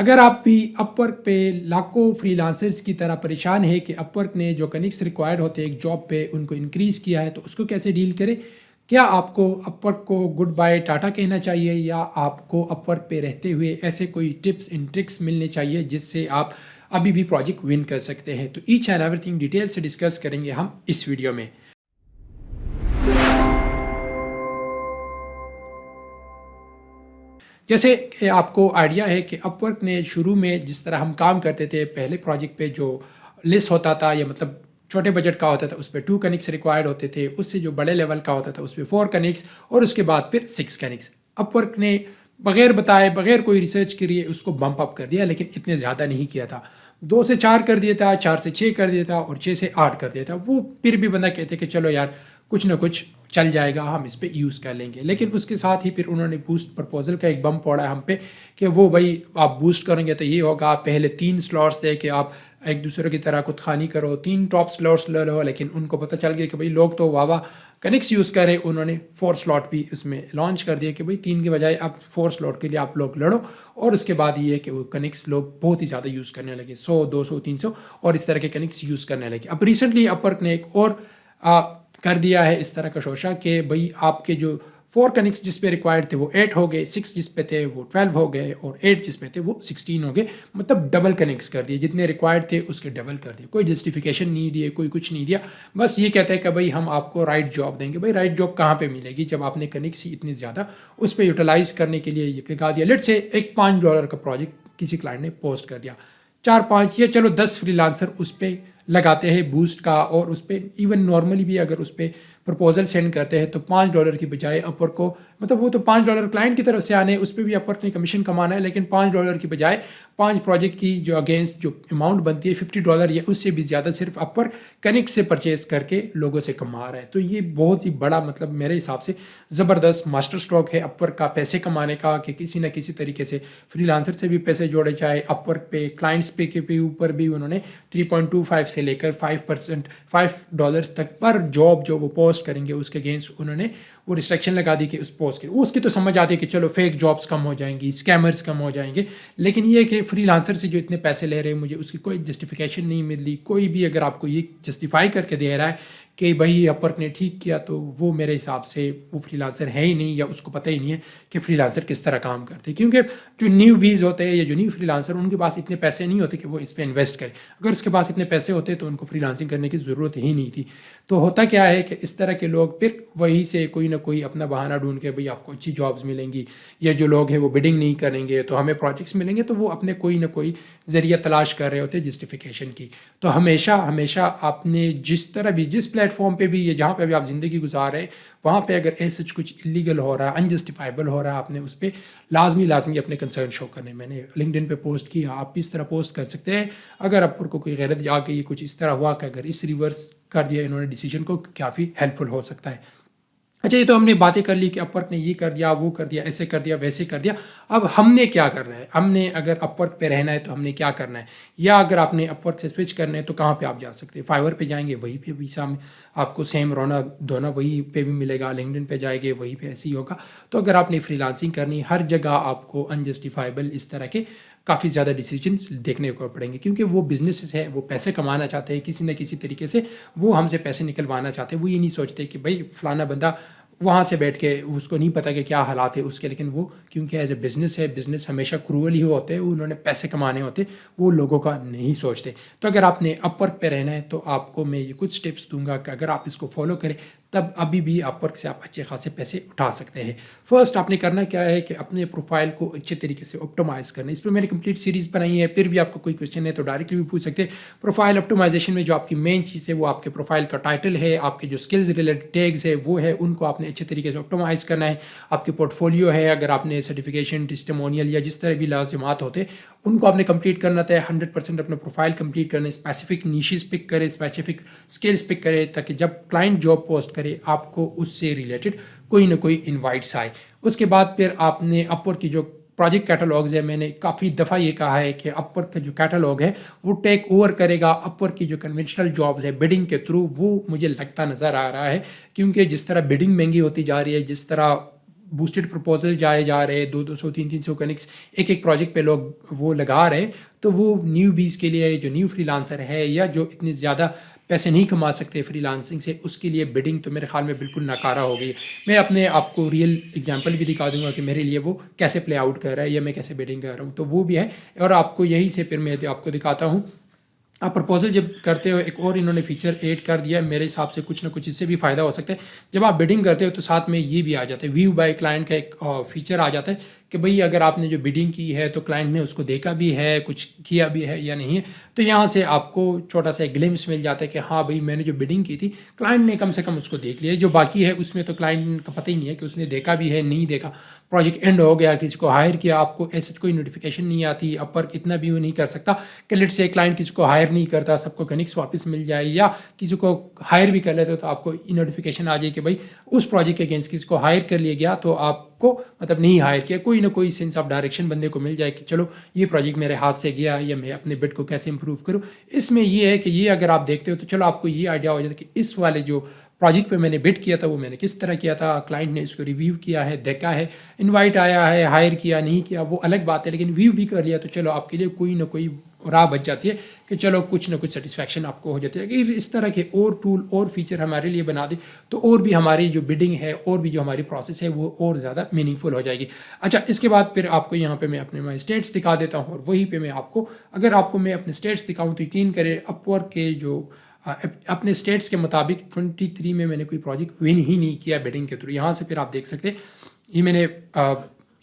अगर आप भी अपवर्क पे लाखों फ्रीलांसर्स की तरह परेशान है कि अपवर्क ने जो कनेक्ट्स रिक्वायर्ड होते हैं एक जॉब पे उनको इंक्रीज़ किया है, तो उसको कैसे डील करें। क्या आपको अपवर्क को गुड बाय टाटा कहना चाहिए या आपको अपवर्क पे रहते हुए ऐसे कोई टिप्स एंड ट्रिक्स मिलने चाहिए जिससे आप अभी भी प्रोजेक्ट विन कर सकते हैं। तो ईच एंड एवरीथिंग डिटेल से डिस्कस करेंगे हम इस वीडियो में। जैसे कि आपको आइडिया है कि अपवर्क ने शुरू में जिस तरह हम काम करते थे पहले प्रोजेक्ट पे, जो लिस्ट होता था या मतलब छोटे बजट का होता था उस पर 2 कनेक्ट्स रिक्वायर्ड होते थे, उससे जो बड़े लेवल का होता था उस पर 4 कनेक्ट्स और उसके बाद फिर 6 कनेक्ट्स। अपवर्क ने बगैर बताए बगैर कोई रिसर्च करिए उसको बम्प अप कर दिया, लेकिन इतने ज़्यादा नहीं किया था। 2 से 4 कर दिया था, 4 से 6 कर दिया था और 6 से 8 कर दिया था। वो फिर भी बंदा कहते कि चलो यार कुछ ना कुछ चल जाएगा, हम इस पर यूज़ कर लेंगे। लेकिन उसके साथ ही फिर उन्होंने बूस्ट प्रपोजल का एक बम फोड़ा हम पे कि वो भाई आप बूस्ट करेंगे तो ये होगा, आप पहले 3 स्लॉट्स दे कि आप एक दूसरे की तरह खुद खानी करो, 3 टॉप स्लॉट्स ले लो। लेकिन उनको पता चल गया कि भाई लोग तो वाह कनेक्ट्स यूज़ करें, उन्होंने 4 स्लॉट भी उसमें लॉन्च कर दिया कि भाई 3 के बजाय अब 4 स्लॉट के लिए आप लोग लड़ो। और उसके बाद ये है कि वो कनेक्ट्स लोग बहुत ही ज़्यादा यूज़ करने लगे, 100 200 300 और इस तरह के कनेक्ट्स यूज़ करने लगे। अब रिसेंटली अपवर्क ने एक और कर दिया है इस तरह का शोशा कि भाई आपके जो 4 कनेक्ट्स जिस पे रिक्वायर्ड थे वो 8 हो गए, 6 जिस पे थे वो 12 हो गए और 8 जिस पे थे वो 16 हो गए। मतलब डबल कनेक्ट्स कर दिए, जितने रिक्वायर्ड थे उसके डबल कर दिए। कोई जस्टिफिकेशन नहीं दिए, कोई कुछ नहीं दिया, बस ये कहते हैं कि भाई हम आपको राइट जॉब देंगे। भाई राइट जॉब कहाँ पे मिलेगी जब आपने कनेक्ट्स ही इतनी ज़्यादा उस पर यूटिलाइज़ करने के लिए लगा दिया। लेट से एक $5 का प्रोजेक्ट किसी क्लाइंट ने पोस्ट कर दिया, 4-5 या चलो 10 फ्रीलांसर उस पर लगाते हैं बूस्ट का, और उस पर इवन नॉर्मली भी अगर उस पर प्रपोजल सेंड करते हैं तो $5 की बजाय अपवर्क को, मतलब वो तो $5 क्लाइंट की तरफ से आने, उस पर भी अपवर्क ने कमीशन कमाना है, लेकिन $5 की बजाय 5 प्रोजेक्ट की जो अगेंस्ट जो अमाउंट बनती है $50 या उससे भी ज़्यादा सिर्फ अपवर्क कनेक्ट से परचेज करके लोगों से कमा रहा है। तो ये बहुत ही बड़ा, मतलब मेरे हिसाब से ज़बरदस्त मास्टर स्ट्रोक है अपवर्क का पैसे कमाने का, कि किसी न किसी तरीके से फ्रीलांसर से भी पैसे जोड़े जाए। अपवर्क पे क्लाइंट्स पे के ऊपर भी उन्होंने 3.25 से लेकर 5% $5 तक पर जॉब जो वो पोस्ट करेंगे उसके अगेंस्ट उन्होंने वो रिस्ट्रिक्शन लगा दी कि उस पोस्ट के उसकी तो समझ आती है कि चलो फेक जॉब्स कम हो जाएंगी, स्कैमर्स कम हो जाएंगे। लेकिन ये कि फ्रीलांसर से जो इतने पैसे ले रहे हैं मुझे उसकी कोई जस्टिफिकेशन नहीं मिल रही। कोई भी अगर आपको ये जस्टिफाई करके दे रहा है कि भाई अपवर्क ने ठीक किया, तो वो मेरे हिसाब से वो फ्रीलांसर है ही नहीं, या उसको पता ही नहीं है कि फ्रीलांसर किस तरह काम करते हैं। क्योंकि जो न्यू बीज होते हैं या जो न्यू फ्रीलांसर, उनके पास इतने पैसे नहीं होते कि वो इस पर इन्वेस्ट करें। अगर उसके पास इतने पैसे होते तो उनको फ्रीलांसिंग करने की ज़रूरत ही नहीं थी। तो होता क्या है कि इस तरह के लोग फिर वहीं से कोई ना कोई अपना बहाना ढूंढ के भाई आपको अच्छी जॉब्स मिलेंगी, या जो लोग हैं वो बिडिंग नहीं करेंगे तो हमें प्रोजेक्ट्स मिलेंगे, तो वो अपने कोई ना कोई ज़रिया तलाश कर रहे होते हैं जस्टिफिकेशन की। तो हमेशा हमेशा आपने जिस तरह भी, जिस प्लेटफॉर्म पे भी, या जहाँ पे भी आप ज़िंदगी गुजार रहे हैं, वहाँ पे अगर ऐसा कुछ इलीगल हो रहा है, अनजस्टिफाइबल हो रहा है, आपने उस पर लाजमी अपने कंसर्न शो करने। मैंने लिंक्डइन पे पोस्ट किया, आप भी इस तरह पोस्ट कर सकते हैं। अगर आपको कोई गैरत आ गई, कुछ इस तरह हुआ कि अगर इस रिवर्स कर दिया इन्होंने डिसीजन को, काफ़ी हेल्पफुल हो सकता है। अच्छा, ये तो हमने बातें कर ली कि अपवर्क ने ये कर दिया, वो कर दिया, ऐसे कर दिया, वैसे कर दिया। अब हमने क्या करना है? हमने अगर अपवर्क पे रहना है तो हमने क्या करना है, या अगर आपने अपवर्क से स्विच करना है तो कहाँ पे आप जा सकते हैं? फाइवर पे जाएंगे, वहीं पे भी सामने आपको सेम रोना धोना वहीं पे भी मिलेगा। लिंक्डइन पे जाएंगे, वहीं पे ऐसे ही होगा। तो अगर आपने फ्रीलांसिंग करनी, हर जगह आपको अनजस्टिफाइबल इस तरह के काफ़ी ज़्यादा डिसीजंस देखने को पड़ेंगे, क्योंकि वो बिजनेस है, वो पैसे कमाना चाहते हैं किसी न किसी तरीके से, वो हमसे पैसे निकलवाना चाहते हैं। वो ये नहीं सोचते कि भाई फलाना बंदा वहाँ से बैठ के, उसको नहीं पता कि क्या हालात है उसके, लेकिन वो क्योंकि एज ए बिज़नेस है, बिज़नेस हमेशा क्रूअल ही होते हैं, उन्होंने पैसे कमाने होते, वो लोगों का नहीं सोचते। तो अगर आपने अपवर्क पे रहना है तो आपको मैं ये कुछ टिप्स दूंगा कि अगर आप इसको फॉलो करें तब अभी भी अपवर्क से आप अच्छे खासे पैसे उठा सकते हैं। फर्स्ट आपने करना क्या है कि अपने प्रोफाइल को अच्छे तरीके से ऑप्टिमाइज़ करना है। इस पर मैंने कंप्लीट सीरीज़ बनाई है, फिर भी आपको कोई क्वेश्चन है तो डायरेक्टली भी पूछ सकते हैं। प्रोफाइल ऑप्टिमाइजेशन में जो आपकी मेन चीज़ है वो आपके प्रोफाइल का टाइटल है, आपके जो स्किल्स रिलेटेड टैग्स है वो है, उनको आपने अच्छे तरीके से ऑप्टिमाइज़ करना है। आपके पोर्टफोलियो है, अगर आपने सर्टिफिकेशन, टेस्टिमोनियल या जिस तरह भी लाज़िमात होते उनको आपने कंप्लीट करना था। 100% अपना प्रोफाइल कंप्लीट करना है। स्पेसिफिक नीशेस पिक करें, स्पेसिफिक स्किल्स पिक करें, ताकि जब क्लाइंट जॉब पोस्ट करे आपको उससे रिलेटेड कोई ना कोई इनवाइट्स आए। उसके बाद फिर आपने अपवर्क की जो प्रोजेक्ट कैटलॉग्स है, मैंने काफ़ी दफ़ा ये कहा है कि अपवर्क का जो कैटलॉग है वो टेक ओवर करेगा अपवर्क की जो कन्वेंशनल जॉब्स है बिडिंग के थ्रू। वो मुझे लगता नज़र आ रहा है, क्योंकि जिस तरह बिडिंग महंगी होती जा रही है, जिस तरह बूस्टेड प्रपोजल जाए जा रहे, 200 300 कनेक्ट्स एक एक प्रोजेक्ट पे लोग वो लगा रहे, तो वो न्यू बीज के लिए, जो न्यू फ्रीलांसर है या जो इतनी ज़्यादा पैसे नहीं कमा सकते फ्रीलांसिंग से, उसके लिए बिडिंग तो मेरे ख्याल में बिल्कुल नाकारा हो गई। मैं अपने आपको रियल एग्जांपल भी दिखा दूंगा कि मेरे लिए वो कैसे प्ले आउट कर रहा है या मैं कैसे बिडिंग कर रहा हूँ, तो वो भी है। और आपको यही से फिर मैं आपको दिखाता हूँ। आप प्रपोजल जब करते हो, एक और इन्होंने फीचर ऐड कर दिया है, मेरे हिसाब से कुछ ना कुछ इससे भी फ़ायदा हो सकता है। जब आप बिडिंग करते हो तो साथ में ये भी आ जाता है, व्यू बाय क्लाइंट का एक फीचर आ जाता है कि भाई अगर आपने जो बिडिंग की है तो क्लाइंट ने उसको देखा भी है, कुछ किया भी है या नहीं है, तो यहाँ से आपको छोटा सा एक ग्लिम्स मिल जाता है कि हाँ भाई मैंने जो बिडिंग की थी क्लाइंट ने कम से कम उसको देख लिया। जो बाकी है उसमें तो क्लाइंट का पता ही नहीं है कि उसने देखा भी है नहीं देखा, प्रोजेक्ट एंड हो गया, किसी को हायर किया, आपको ऐसे कोई नोटिफिकेशन नहीं आती। अपवर्क इतना भी वो नहीं कर सकता कि लेट से क्लाइंट किसी को हायर नहीं करता, सबको कनेक्ट्स वापस मिल जाए, या किसी को हायर भी कर लेते हो तो आपको नोटिफिकेशन आ जाए कि भाई उस प्रोजेक्ट के अगेंस्ट किसी को हायर कर लिया गया, तो आपको मतलब नहीं हायर किया, कोई ना कोई सेंस ऑफ डायरेक्शन बंदे को मिल जाए कि चलो ये प्रोजेक्ट मेरे हाथ से गया या मैं अपने बिड को कैसे इंप्रूव करूँ। इसमें ये है कि ये अगर आप देखते हो तो चलो आपको ये आइडिया हो जाता है कि इस वाले जो प्रोजेक्ट पे मैंने बिड किया था वो मैंने किस तरह किया था, क्लाइंट ने इसको रिव्यू किया है, देखा है, इनवाइट आया है, हायर किया नहीं किया वो अलग बात है, लेकिन व्यू भी कर लिया तो चलो आपके लिए कोई ना कोई राह बच जाती है कि चलो कुछ ना कुछ सेटिस्फैक्शन आपको हो जाती है। कि इस तरह के और टूल और फीचर हमारे लिए बना दे तो और भी हमारी जो बिडिंग है और भी जो हमारी प्रोसेस है वो और ज़्यादा मीनिंगफुल हो जाएगी। अच्छा, इसके बाद फिर आपको यहाँ पे मैं अपने स्टेट्स दिखा देता हूँ, और वहीं पे मैं आपको, अगर आपको मैं अपने स्टेट्स दिखाऊँ तो यकीन करें अपवर्क के जो अपने स्टेट्स के मुताबिक 23 में मैंने कोई प्रोजेक्ट विन ही नहीं किया बिडिंग के थ्रू। यहाँ से फिर आप देख सकते हैं, ये मैंने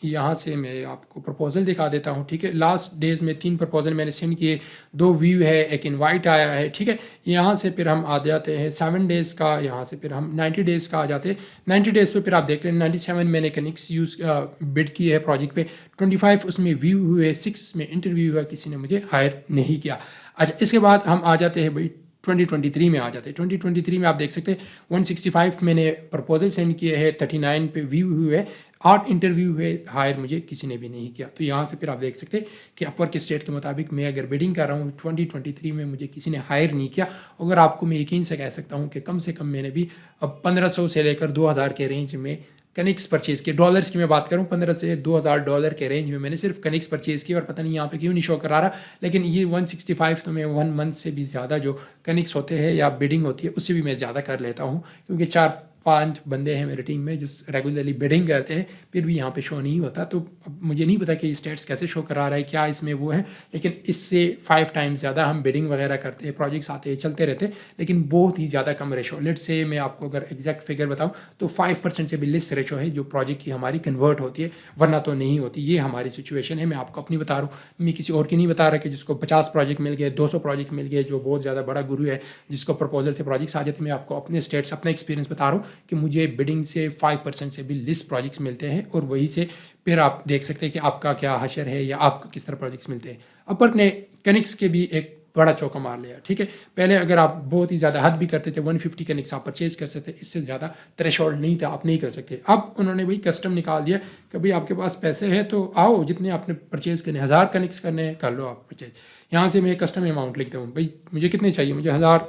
यहाँ से मैं आपको प्रपोजल दिखा देता हूँ, ठीक है। लास्ट डेज में 3 प्रपोजल मैंने सेंड किए, 2 व्यू है, एक इनवाइट आया है, ठीक है। यहाँ से फिर हम आ जाते हैं 7 डेज़ का, यहाँ से फिर हम 90 डेज़ का आ जाते हैं। 90 डेज़ पे फिर आप देख रहे हैं 97 मैंने कनेक्ट्स यूज़ बिड की है प्रोजेक्ट पे, 25 उसमें व्यू हुए, 6 में इंटरव्यू हुआ, किसी ने मुझे हायर नहीं किया। अच्छा, इसके बाद हम आ जाते हैं भाई 2023 में आ जाते हैं। 2023 में आप देख सकते हैं 165 मैंने प्रपोजल सेंड किए हैं, 39 पे व्यू हुए, 8 इंटरव्यू हुए, हायर मुझे किसी ने भी नहीं किया। तो यहाँ से फिर आप देख सकते हैं कि अपवर्क के स्टेट के मुताबिक मैं अगर बिडिंग कर रहा हूँ 2023 में मुझे किसी ने हायर नहीं किया। अगर आपको मैं यकीन से कह सकता हूँ कि कम से कम मैंने भी अब 1500 से लेकर 2000 के रेंज में कनेक्ट्स परचेज़ किए। डॉलर्स की मैं बात करूँ, 15 से 2000 डॉलर के रेंज में मैंने सिर्फ कनेक्ट्स परचेज़ किए, और पता नहीं यहाँ पे क्यों नहीं शो करा रहा, लेकिन ये 165 तो मैं 1 मंथ से भी ज़्यादा जो कनेक्ट्स होते हैं या बिडिंग होती है उससे भी मैं ज़्यादा कर लेता हूँ, क्योंकि 4-5 बंदे हैं मेरी टीम में जो रेगुलरली बिडिंग करते हैं, फिर भी यहाँ पे शो नहीं होता। तो अब मुझे नहीं पता कि स्टेट्स कैसे शो करा रहा है, क्या इसमें वो है, लेकिन इससे 5 टाइम्स ज़्यादा हम बिडिंग वगैरह करते हैं, प्रोजेक्ट्स आते हैं, चलते रहते हैं, लेकिन बहुत ही ज़्यादा कम रेशो। लेट से मैं आपको अगर एग्जैक्ट फिगर बताऊँ तो 5% से भी लेस रेशो है जो प्रोजेक्ट की हमारी कन्वर्ट होती है, वरना तो नहीं होती। ये हमारी सिचुएशन है, मैं आपको अपनी बता रहा हूँ, मैं किसी और की नहीं बता रहा कि जिसको 50 प्रोजेक्ट मिल गए, 200 प्रोजेक्ट मिल गए, जो बहुत ज़्यादा बड़ा गुरु है जिसको प्रपोजल से प्रोजेक्ट्स आ जाते हैं। मैं आपको अपने स्टेट्स, अपना एक्सपीरियंस बता रहा हूँ कि मुझे बिडिंग से 5% से भी लेस प्रोजेक्ट्स मिलते हैं, और वही से फिर आप देख सकते हैं कि आपका क्या हशर है या आपको किस तरह प्रोजेक्ट्स मिलते हैं। अपवर्क ने कनेक्ट्स के भी एक बड़ा चौका मार लिया, ठीक है। पहले अगर आप बहुत ही ज़्यादा हद भी करते थे 150 कनेक्ट्स आप परचेज कर सकते, इससे ज़्यादा थ्रेशोल्ड नहीं था, आप नहीं कर सकते। अब उन्होंने भाई कस्टम निकाल दिया कि भाई आपके पास पैसे हैं तो आओ, जितने आपने परचेज़ करने, 1000 कनेक्ट्स करने हैं कर लो आप परचेज। यहाँ से मैं कस्टम अमाउंट लिखता हूँ, भाई मुझे कितने चाहिए, मुझे 1000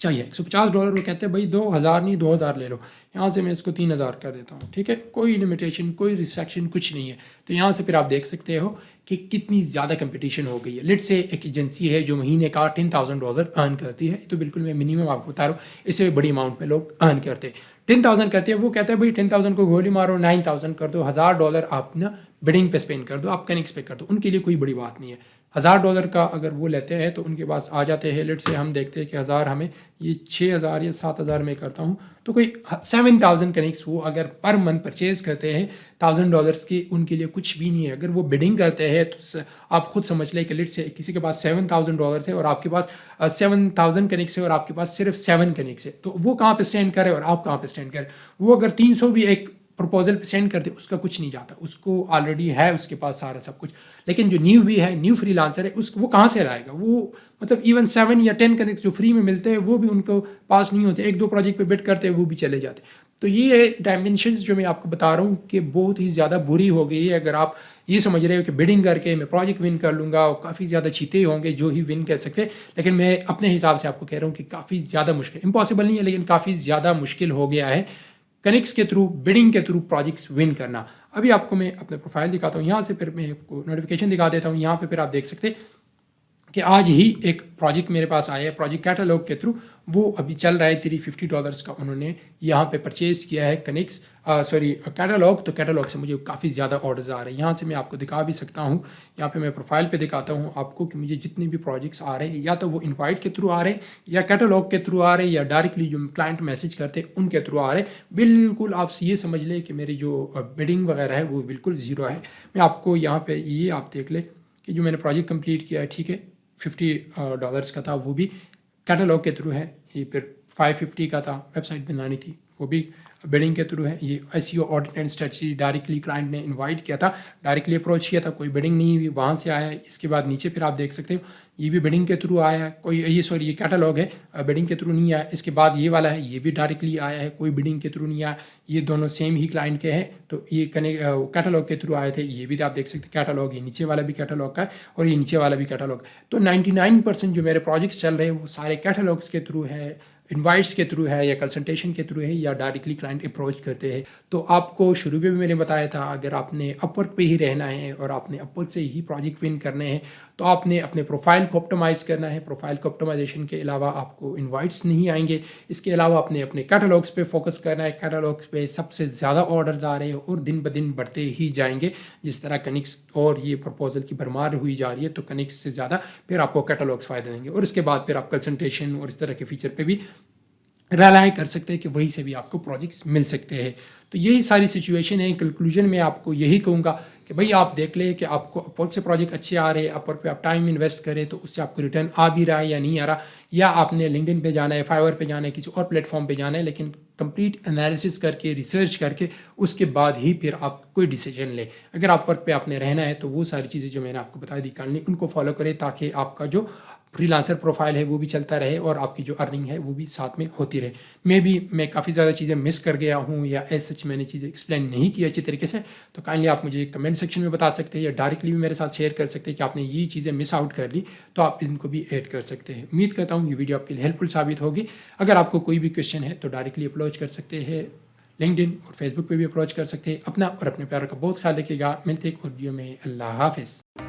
चाहिए, $150। वो कहते हैं भाई 2000 नहीं 2000 ले लो, यहाँ से मैं इसको 3000 कर देता हूँ, ठीक है। कोई लिमिटेशन, कोई रिस्ट्रिक्शन कुछ नहीं है। तो यहाँ से फिर आप देख सकते हो कि कितनी ज़्यादा कंपटीशन हो गई है। लेट से एक एजेंसी है जो महीने का $10,000 अर्न करती है, तो बिल्कुल मैं मिनिमम आपको बता रहा हूँ, इससे बड़ी अमाउंट में लोग अर्न करते हैं। 10,000 करते हैं, वो कहते हैं भाई 10,000 को गोली मारो, 9,000 कर दो, $1000 आप ना बिडिंग पे स्पेंड कर दो, आप कनेक्ट्स पे कर दो, उनके लिए कोई बड़ी बात नहीं है। $1000 का अगर वो लेते हैं तो उनके पास आ जाते हैं, लेट से हम देखते हैं कि 1000 हमें ये 6000 या 7000 में करता हूँ तो कोई 7000 कनेक्ट्स वो अगर पर मंथ परचेज करते हैं $1000 की, उनके लिए कुछ भी नहीं है। अगर वो बिडिंग करते हैं तो आप खुद समझ लें कि लेट से किसी के पास $7000 है और आपके पास 7000 कनेक्ट्स है और आपके पास सिर्फ 7 कनेक्ट्स है, तो वो कहाँ पे स्टैंड करे और आप कहाँ पे स्टैंड करें। वो अगर 300 भी एक प्रपोजल पे सेंड करते उसका कुछ नहीं जाता, उसको ऑलरेडी है उसके पास सारा सब कुछ। लेकिन जो न्यू भी है, न्यू फ्रीलांसर है, उस वो कहाँ से लाएगा, वो मतलब इवन 7 या 10 कनेक्ट जो फ्री में मिलते हैं वो भी उनको पास नहीं होते, 1-2 प्रोजेक्ट पे बिड करते हैं वो भी चले जाते। तो ये डायमेंशंस जो मैं आपको बता रहा हूँ कि बहुत ही ज़्यादा बुरी हो गई है। अगर आप ये समझ रहे हो कि बिडिंग करके मैं प्रोजेक्ट विन कर लूँगा, और काफ़ी ज़्यादा चीते होंगे जो ही विन कर सकते हैं, लेकिन मैं अपने हिसाब से आपको कह रहा हूँ कि काफ़ी ज़्यादा मुश्किल, इम्पॉसिबल नहीं है लेकिन काफ़ी ज़्यादा मुश्किल हो गया है कनिक्स के थ्रू, बिडिंग के थ्रू प्रोजेक्ट्स विन करना। अभी आपको मैं अपने प्रोफाइल दिखाता हूँ, यहाँ से फिर मैं आपको नोटिफिकेशन दिखा देता हूँ। यहाँ पे फिर आप देख सकते हैं कि आज ही एक प्रोजेक्ट मेरे पास आया है प्रोजेक्ट कैटलॉग के थ्रू, वो अभी चल रहा है $350 का उन्होंने यहाँ पे परचेज़ किया है कनिक्स कैटलॉग। तो कैटलॉग से मुझे काफ़ी ज़्यादा ऑर्डर्स आ रहे हैं। यहाँ से मैं आपको दिखा भी सकता हूँ, यहाँ पे मैं प्रोफाइल पे दिखाता हूँ आपको कि मुझे जितने भी प्रोजेक्ट्स आ रहे हैं या तो वो इनवाइट के थ्रू आ रहे हैं या कैटलॉग के थ्रू आ रहे हैं या डायरेक्टली जो क्लाइंट मैसेज करते हैं उनके थ्रू आ रहे हैं। बिल्कुल आप ये समझ लें कि मेरी जो बिडिंग वगैरह है वो बिल्कुल ज़ीरो है। मैं आपको यहाँ पर ये आप देख लें कि जो मैंने प्रोजेक्ट कम्प्लीट किया है, ठीक है, $50 का था, वो भी कैटलॉग के थ्रू है। ये फिर 550 का था, वेबसाइट बनानी थी, वो भी बिडिंग के थ्रू है। ये SEO audit and strategy, directly client ने इनवाइट किया था, डायरेक्टली अप्रोच किया था, कोई बिडिंग नहीं हुई, वहाँ से आया है। इसके बाद नीचे फिर आप देख सकते हो ये भी बिडिंग के थ्रू आया है, कोई ये कैटलॉग है, बिडिंग के थ्रू नहीं आया। इसके बाद ये वाला है, ये भी डायरेक्टली आया है, कोई बिडिंग के थ्रू नहीं आया। ये दोनों सेम ही क्लाइंट के हैं, तो ये कैटलॉग के थ्रू आए थे। ये भी आप देख सकते हैं कैटलॉग, ये नीचे वाला भी कैटलॉग का है और ये नीचे वाला भी कैटलॉग। तो 99% जो मेरे प्रोजेक्ट्स चल रहे हैं वो सारे कैटलॉग्स के थ्रू है, इनवाइट्स के थ्रू है या कंसल्टेशन के थ्रू है या डायरेक्टली क्लाइंट अप्रोच करते हैं। तो आपको शुरू में भी मैंने बताया था, अगर आपने अपवर्क पे ही रहना है और आपने अपवर्क से ही प्रोजेक्ट विन करने हैं तो आपने अपने प्रोफाइल को ऑप्टिमाइज़ करना है। प्रोफाइल को ऑप्टिमाइजेशन के अलावा आपको इनवाइट्स नहीं आएंगे। इसके अलावा आपने अपने कैटलॉग्स पे फोकस करना है। कैटलॉग्स पे सबसे ज़्यादा ऑर्डर्स आ रहे हैं और दिन ब दिन बढ़ते ही जाएंगे। जिस तरह कनिक्स और ये प्रपोजल की भरमार हुई जा रही है, तो कनिक्स से ज़्यादा फिर आपको कैटलॉग्स फ़ायदे देंगे। और इसके बाद फिर आप कंसल्टेशन और इस तरह के फीचर पे भी रिलाय कर सकते हैं कि वहीं से भी आपको प्रोजेक्ट्स मिल सकते हैं। तो यही सारी सिचुएशन है। कंक्लूजन में आपको यही कहूँगा कि भाई आप देख लें कि आपको अपवर्क से प्रोजेक्ट अच्छे आ रहे हैं, अपवर्क पे आप टाइम इन्वेस्ट करें तो उससे आपको रिटर्न आ भी रहा है या नहीं आ रहा, या आपने लिंक्डइन पे जाना है, फाइवर पे जाना है, किसी और प्लेटफॉर्म पे जाना है, लेकिन कंप्लीट एनालिसिस करके, रिसर्च करके उसके बाद ही फिर आप कोई डिसीजन लें। अगर आप वर्क पे आपने रहना है तो वो सारी चीज़ें जो मैंने आपको बता दी करनी, उनको फॉलो करें ताकि आपका जो फ्रीलांसर प्रोफाइल है वो भी चलता रहे और आपकी जो अर्निंग है वो भी साथ में होती रहे। मैं काफ़ी ज़्यादा चीज़ें मिस कर गया हूँ या ऐसे सच मैंने चीज़ें एक्सप्लेन नहीं की अच्छी तरीके से, तो काइंडली आप मुझे कमेंट सेक्शन में बता सकते हैं या डायरेक्टली भी मेरे साथ शेयर कर सकते हैं कि आपने ये चीज़ें मिस आउट कर ली, तो आप इनको भी ऐड कर सकते हैं। उम्मीद करता हूँ ये वीडियो आपके लिए हेल्पफुल साबित होगी। अगर आपको कोई भी क्वेश्चन है तो डायरेक्टली अप्रोच कर सकते हैं, लिंक्डइन और फेसबुक पे भी अप्रोच कर सकते हैं। अपना और अपने प्यार का बहुत ख्याल रखिएगा। मिलते एक और वीडियो में। अल्लाह हाफिज़।